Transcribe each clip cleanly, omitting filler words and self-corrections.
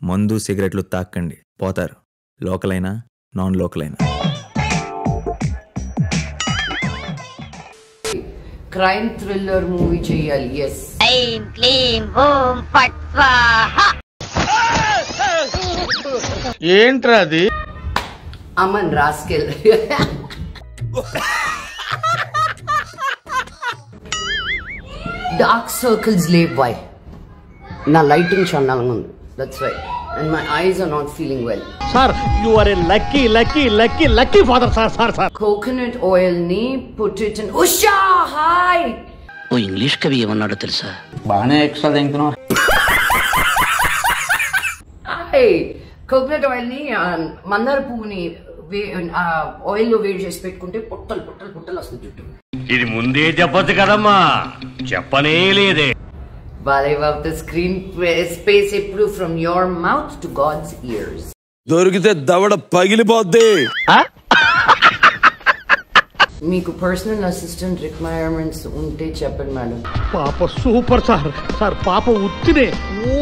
మందు సిగరెట్లు తాక్కండి, పోతారు. లోకల్ అయినా నాన్ లోకల్ అయినా. క్రైమ్ థ్రిల్లర్ మూవీ చేయాలి. yes ఐం క్లీం ఓం ఫట్ స్వాహా. ఏంట్రా అది? అమన్ రాస్కెల్. డార్క్ సర్కిల్స్ లేవ్ బై. నా లైటింగ్ చండాలంగా ఉంది. that's why and my eyes are not feeling well. Sir, you are a lucky father, sir. Coconut oil ni put it in. Usha, hi. ఓ ఇంగ్లీష్ కవి ఏమన్నాడో తెలుసా? బాగానే ఎక్స్ట్రా తింటున్నావు. Hi. Coconut oil ni మందార పువ్వుని ఆయిల్ లో వేడి చేసి పెట్టుకుంటే పొట్టలు పొట్టలు పొట్టలు వస్తుంది జుట్టు. ఇది ముందే చెప్పొచ్చు కదమ్మా, చెప్పనే లేదే. While I love the screen space ఎప్పుడు from your mouth to God's ears. దొరికితే దవడ పగిలిపోద్ది. మీకు పర్సనల్ అసిస్టెంట్ రిక్వైర్మెంట్స్ ఉంటే చెప్పండి మేడం. పాప సూపర్ సార్ పాప ఉత్తినే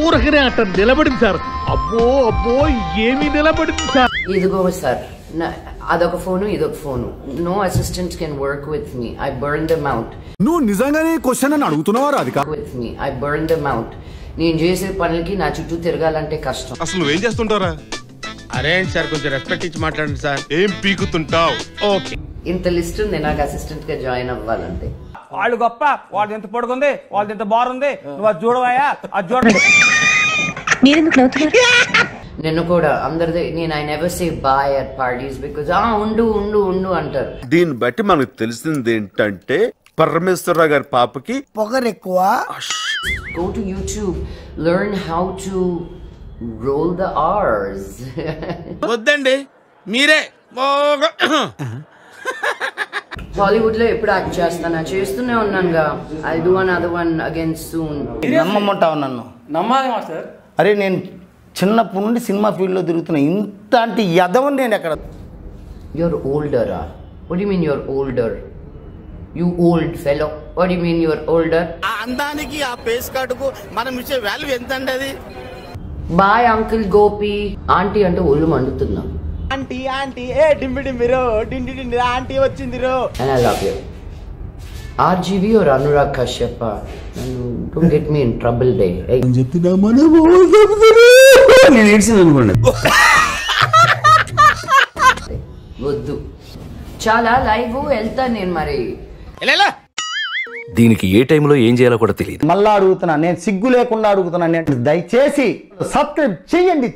ఊరకనే అట్ట నిలబడింది సార్. అబ్బో ఏమి నిలబడింది సార్. ఇదిగో సార్, అదొక ఫోను ఇదొక phone. No assistant can work with me. I burn them out. నువ్వు నిజంగానే క్వశ్చన్ అని అడుగుతున్నావా Radhika? With me I burn them out. నేను చేసే పనులకి నా చుట్టూ తిరగాలంటే కష్టం. అసలు నువ్వేం చేస్తుంటారా? అరేంటి సార్, కొంచెం రెస్పెక్ట్ ఇచ్చి మాట్లాడండి సార్. ఏం పీకుతుంటావు? ఓకే, ఇంత లిస్ట్ ఉంది నాకు అసిస్టెంట్ గా జాయిన్ అవ్వాలంటే. వాళ్ళు గొప్ప, వాళ్ళది ఎంత పొడుగుంది, వాళ్ళది ఎంత బారుంది, నువ్వు అది చూడవయ్యా, అది చూడండి. మీరెందుకు నవ్వుతున్నారు? నిన్ను కూడా అందరిదే నేను I never say bye at parties because ఉండు ఉండు ఉండు అంటారు. దీన్ని బట్టి మనకు తెలిసింది ఏంటంటే పరమేశ్వరరావు గారి పాపకి పొగరెక్కువ. Go to YouTube, learn how to roll the R's. వద్దండి మీరే. హాలీవుడ్ లో ఎప్పుడు యాక్ట్ చేస్తానా? చేస్తూనే ఉన్నానుగా. I'll do another one again soon. నమ్మమంటావు నన్ను? నమ్మాలి మాస్టర్. అరే నేను చిన్నప్పటి నుండి సినిమా ఫీల్డ్లో తిరుగుతున్నా. ఇంతటి యదవని నేను ఎక్కడ? You're older. What do you mean you're older? You old fellow. What do you mean you're older? ఆ అందానికి ఆ ఫేస్ కార్డుకు మనం ఇచ్చే వాల్యూ ఎంత అండి అది? Bye uncle Gopi. ఆంటీ అంటే ఒళ్ళు మండుతున్నా. ఆంటీ ఆంటీ ఏ డింబి డింబిరో డిండి డిండి ఆంటీ వచ్చిందిరో. And I love you. RGV or Anurag Kashyap. Don't get me in trouble day. Hey. నేను ఏడ్చింది అనుకోండి. వద్దు, చాలా లైవ్ వెళ్తా నేను. మరి దీనికి ఏ టైంలో ఏం చేయాలో కూడా తెలియదు. మళ్ళా అడుగుతున్నా, నేను సిగ్గు లేకుండా అడుగుతున్నా. నేను దయచేసి సబ్స్క్రైబ్ చెయ్యండి.